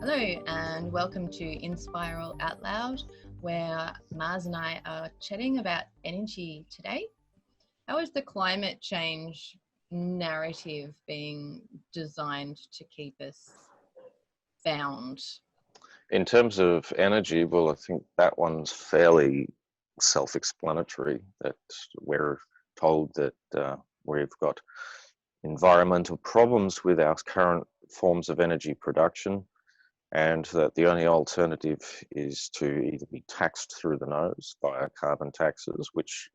Hello and welcome to Inspiral Out Loud, where Mars and I are chatting about energy today. How is the climate change narrative being designed to keep us bound? In terms of energy, well, I think that one's fairly self-explanatory, that we're told that we've got environmental problems with our current forms of energy production, and that the only alternative is to either be taxed through the nose via carbon taxes, which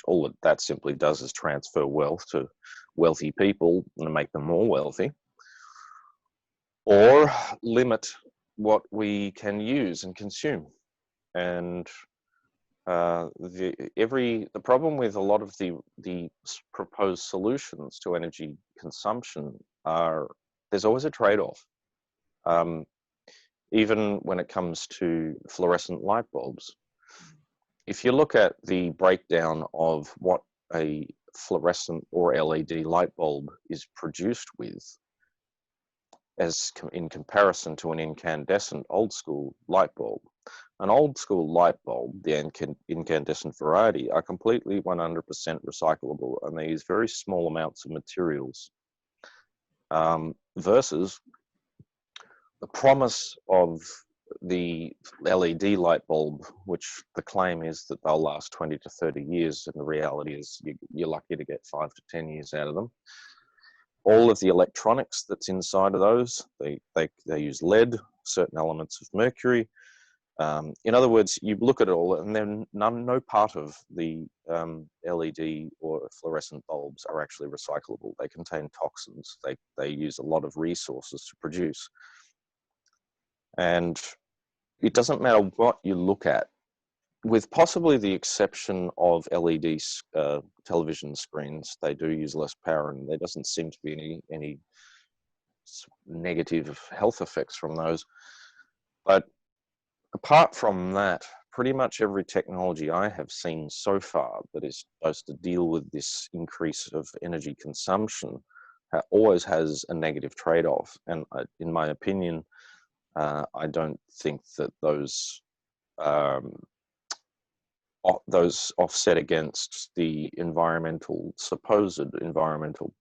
all that simply does is transfer wealth to wealthy people and make them more wealthy, or limit what we can use and consume. And the problem with a lot of the proposed solutions to energy consumption are there's always a trade-off. Even when it comes to fluorescent light bulbs, if you look at the breakdown of what a fluorescent or LED light bulb is produced with, as in comparison to an incandescent old school light bulb. An old school light bulb, the incandescent variety, are completely 100% recyclable, and they use very small amounts of materials, versus the promise of the LED light bulb, which the claim is that they'll last 20 to 30 years, and the reality is you're lucky to get 5 to 10 years out of them. All of the electronics that's inside of those, they use lead, certain elements of mercury. In other words, you look at it all, and then no part of the LED or fluorescent bulbs are actually recyclable. They contain toxins. They use a lot of resources to produce. And it doesn't matter what you look at, with possibly the exception of LED television screens. They do use less power, and there doesn't seem to be any negative health effects from those. But apart from that, pretty much every technology I have seen so far that is supposed to deal with this increase of energy consumption always has a negative trade-off. And in my opinion, I don't think that those offset against the supposed environmental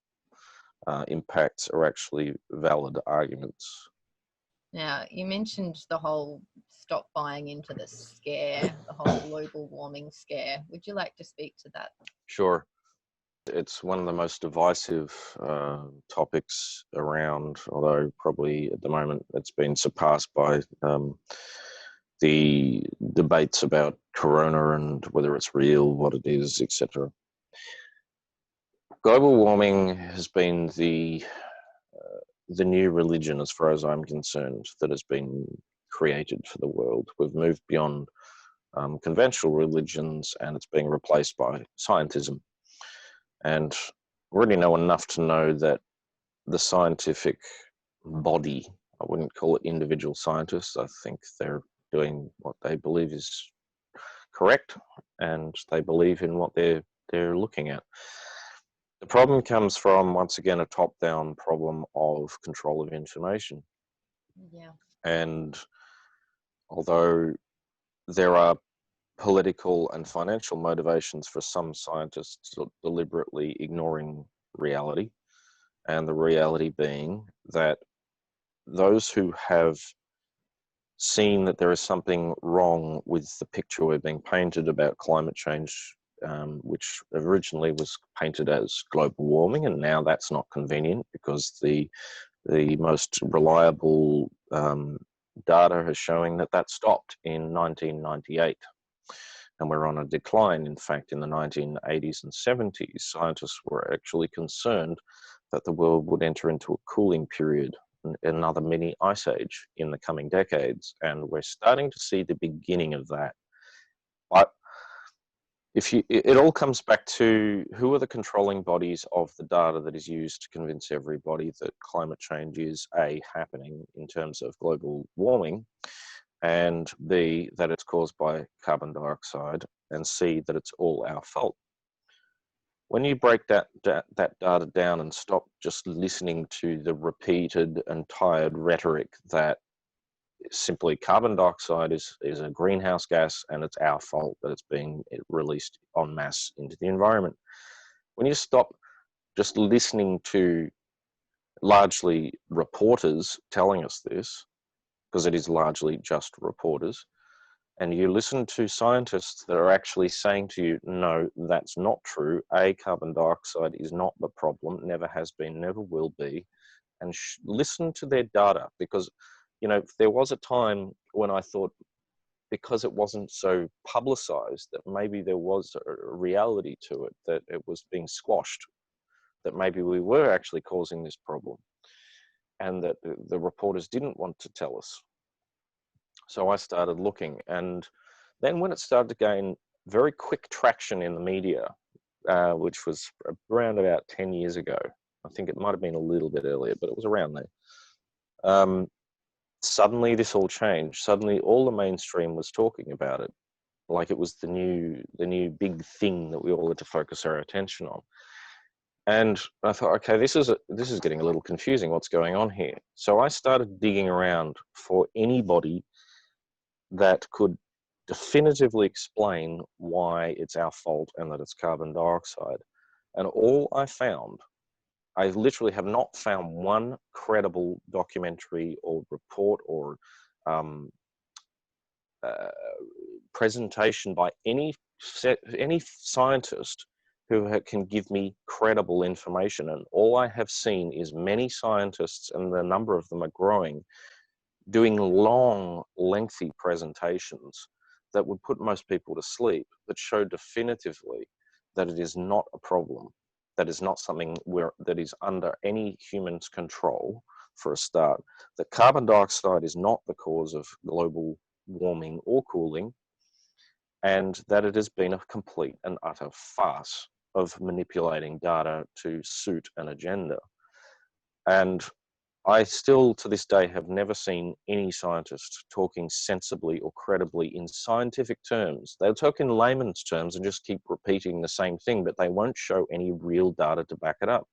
impacts are actually valid arguments. Now, you mentioned the whole stop buying into the scare, the whole global warming scare. Would you like to speak to that? Sure. It's one of the most divisive topics around, although probably at the moment it's been surpassed by the debates about corona and whether it's real, what it is, etc. Global warming has been the new religion, as far as I'm concerned, that has been created for the world. We've moved beyond conventional religions, and it's being replaced by scientism. And we already know enough to know that the scientific body, I wouldn't call it individual scientists, I think they're doing what they believe is correct, and they believe in what they're looking at. The problem comes from, once again, a top-down problem of control of information. Yeah. And although there are political and financial motivations for some scientists deliberately ignoring reality, and the reality being that those who have seen that there is something wrong with the picture we're being painted about climate change, which originally was painted as global warming, and now that's not convenient because the most reliable data is showing that stopped in 1998. And we're on a decline. In fact, in the 1980s and 70s, scientists were actually concerned that the world would enter into a cooling period, another mini ice age in the coming decades. And we're starting to see the beginning of that. But it all comes back to who are the controlling bodies of the data that is used to convince everybody that climate change is A, happening in terms of global warming, and B, that it's caused by carbon dioxide, and C, that it's all our fault. When you break that data down and stop just listening to the repeated and tired rhetoric that simply carbon dioxide is a greenhouse gas, and it's our fault that it's being released en masse into the environment. When you stop just listening to largely reporters telling us this, because it is largely just reporters, and you listen to scientists that are actually saying to you, no, that's not true. Carbon dioxide is not the problem, never has been, never will be. And listen to their data, because, you know, there was a time when I thought, because it wasn't so publicized, that maybe there was a reality to it, that it was being squashed, that maybe we were actually causing this problem, and that the reporters didn't want to tell us. So I started looking, and then when it started to gain very quick traction in the media, which was around about 10 years ago, I think it might have been a little bit earlier, but it was around there. Suddenly this all changed. Suddenly all the mainstream was talking about it, like it was the new big thing that we all had to focus our attention on. And I thought, okay, this is getting a little confusing. What's going on here? So I started digging around for anybody that could definitively explain why it's our fault and that it's carbon dioxide. And all I found, I literally have not found one credible documentary or report or presentation by any scientist who can give me credible information. And all I have seen is many scientists, and the number of them are growing, doing long, lengthy presentations that would put most people to sleep, that show definitively that it is not a problem, that is not something that is under any human's control, for a start, that carbon dioxide is not the cause of global warming or cooling, and that it has been a complete and utter farce of manipulating data to suit an agenda. And I still, to this day, have never seen any scientist talking sensibly or credibly in scientific terms. They'll talk in layman's terms and just keep repeating the same thing, but they won't show any real data to back it up.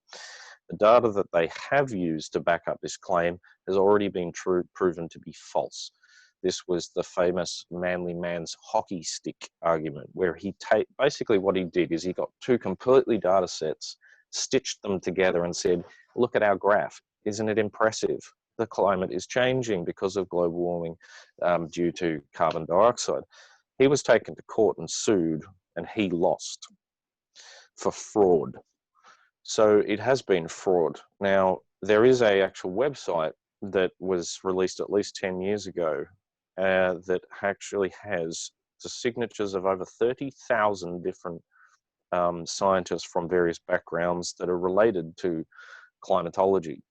The data that they have used to back up this claim has already been proven to be false. This was the famous manly man's hockey stick argument, where basically what he did is he got two completely data sets, stitched them together and said, look at our graph. Isn't it impressive? The climate is changing because of global warming due to carbon dioxide. He was taken to court and sued, and he lost for fraud. So it has been fraud. Now, there is an actual website that was released at least 10 years ago that actually has the signatures of over 30,000 different scientists from various backgrounds that are related to climatology.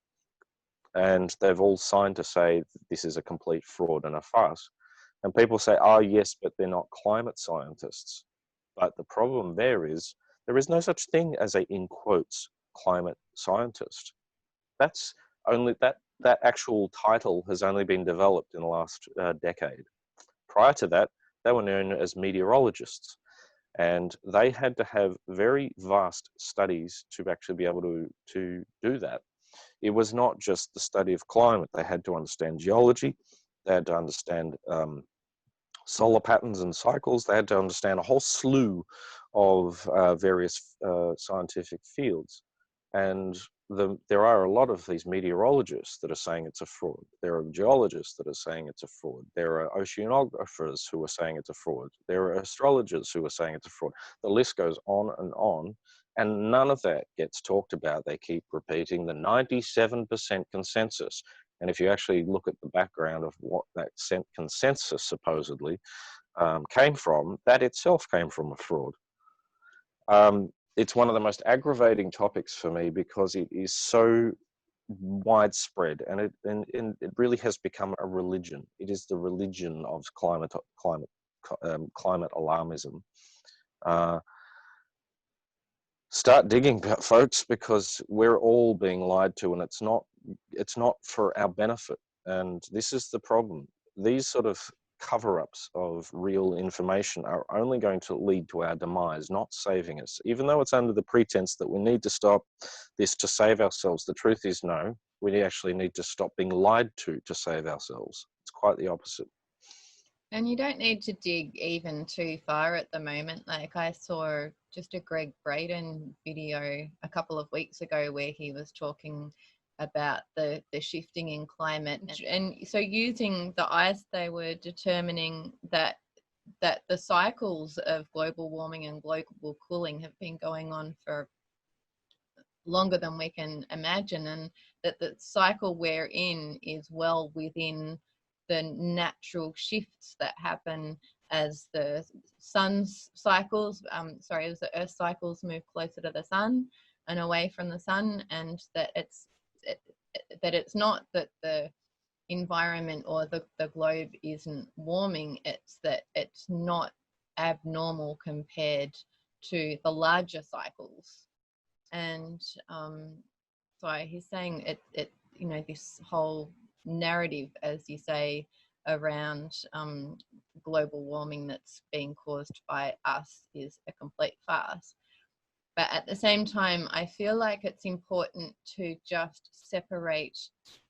And they've all signed to say that this is a complete fraud and a farce. And people say, oh, yes, but they're not climate scientists. But the problem there is no such thing as a, in quotes, climate scientist. That's only that actual title has only been developed in the last decade. Prior to that, they were known as meteorologists, and they had to have very vast studies to actually be able to do that. It was not just the study of climate. They had to understand geology. They had to understand solar patterns and cycles. They had to understand a whole slew of various scientific fields. And there are a lot of these meteorologists that are saying it's a fraud. There are geologists that are saying it's a fraud. There are oceanographers who are saying it's a fraud. There are astrologers who are saying it's a fraud. The list goes on, and none of that gets talked about. They keep repeating the 97% consensus. And if you actually look at the background of what that consensus supposedly came from, that itself came from a fraud. It's one of the most aggravating topics for me because it is so widespread, and it really has become a religion. It is the religion of climate alarmism. Start digging, folks, because we're all being lied to, and it's not for our benefit. And this is the problem. These sort of cover-ups of real information are only going to lead to our demise, not saving us. Even though it's under the pretense that we need to stop this to save ourselves, the truth is no. We actually need to stop being lied to save ourselves. It's quite the opposite. And you don't need to dig even too far at the moment. Like I saw just a Greg Braden video a couple of weeks ago where he was talking about the shifting in climate. And so using the ice, they were determining that the cycles of global warming and global cooling have been going on for longer than we can imagine, and that the cycle we're in is well within the natural shifts that happen as the sun's cycles, as the earth cycles move closer to the sun and away from the sun, and that it's not that the environment or the globe isn't warming, it's that it's not abnormal compared to the larger cycles. And so he's saying it this whole narrative, as you say, around global warming that's being caused by us is a complete farce. But at the same time, I feel like it's important to just separate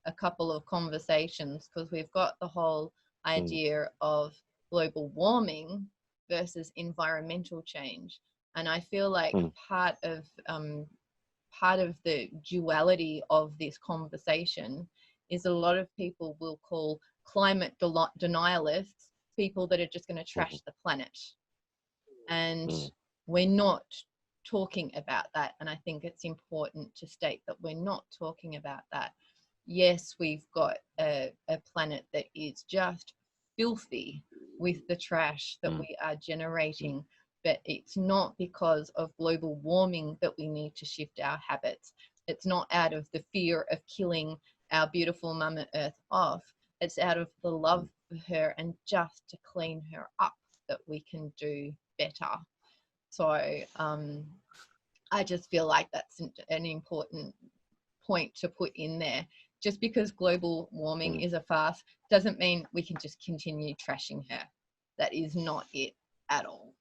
a couple of conversations, because we've got the whole idea of global warming versus environmental change. And I feel like part of the duality of this conversation is a lot of people will call climate denialists people that are just going to trash the planet. And we're not talking about that. And I think it's important to state that we're not talking about that. Yes, we've got a planet that is just filthy with the trash that we are generating, but it's not because of global warming that we need to shift our habits. It's not out of the fear of killing our beautiful Mama Earth off. It's out of the love for her and just to clean her up that we can do better. So I just feel like that's an important point to put in there. Just because global warming is a farce doesn't mean we can just continue trashing her. That is not it at all.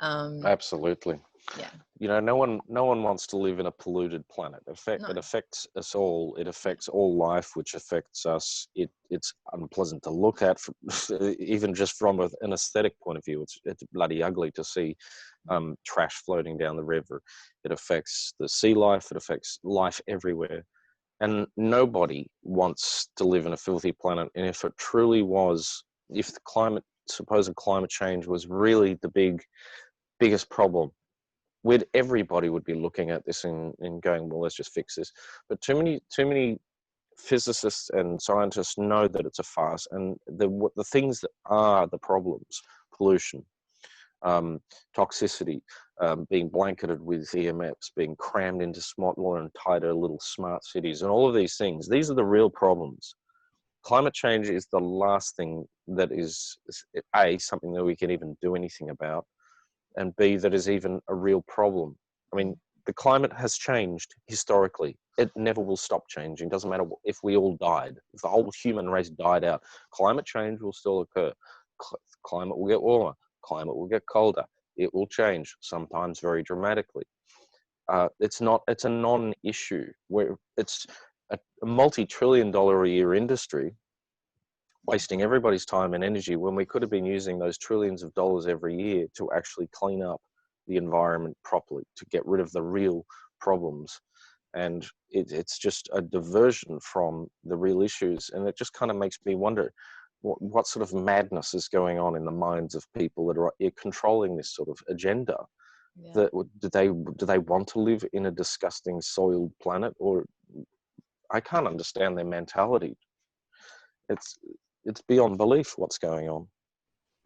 Absolutely. Yeah. You know, no one wants to live in a polluted planet. It affects us all. It affects all life, which affects us. It's unpleasant to look at, even just from an aesthetic point of view. It's bloody ugly to see trash floating down the river. It affects the sea life. It affects life everywhere. And nobody wants to live in a filthy planet. And if it truly was, if the supposed climate change was really the biggest problem, everybody would be looking at this and going, well, let's just fix this. But too many physicists and scientists know that it's a farce, and the things that are the problems: pollution, toxicity, being blanketed with EMFs, being crammed into smaller and tighter little smart cities, and all of these things. These are the real problems. Climate change is the last thing that is A, something that we can even do anything about, and B, that is even a real problem. I mean, the climate has changed historically. It never will stop changing. Doesn't matter if we all died, if the whole human race died out, climate change will still occur. Climate will get warmer. Climate will get colder. It will change, sometimes very dramatically. It's a non-issue. Where it's a multi-trillion-dollar a year industry, wasting everybody's time and energy when we could have been using those trillions of dollars every year to actually clean up the environment properly, to get rid of the real problems. And it's just a diversion from the real issues. And it just kind of makes me wonder what sort of madness is going on in the minds of people that are controlling this sort of agenda. Yeah. Do they want to live in a disgusting soiled planet? Or I can't understand their mentality. It's beyond belief what's going on.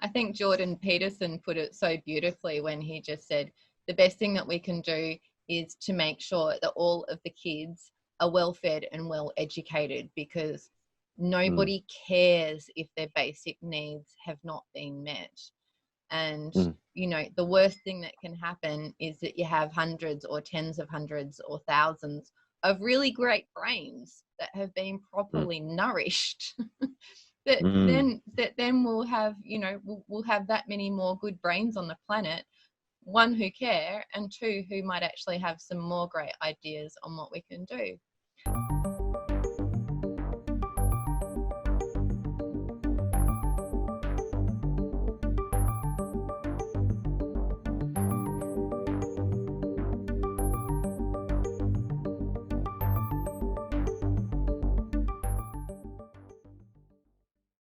I think Jordan Peterson put it so beautifully when he just said, the best thing that we can do is to make sure that all of the kids are well fed and well educated, because nobody cares if their basic needs have not been met. And, the worst thing that can happen is that you have hundreds or tens of hundreds or thousands of really great brains that have been properly nourished. Then we'll have, we'll have that many more good brains on the planet, one, who care, and two, who might actually have some more great ideas on what we can do.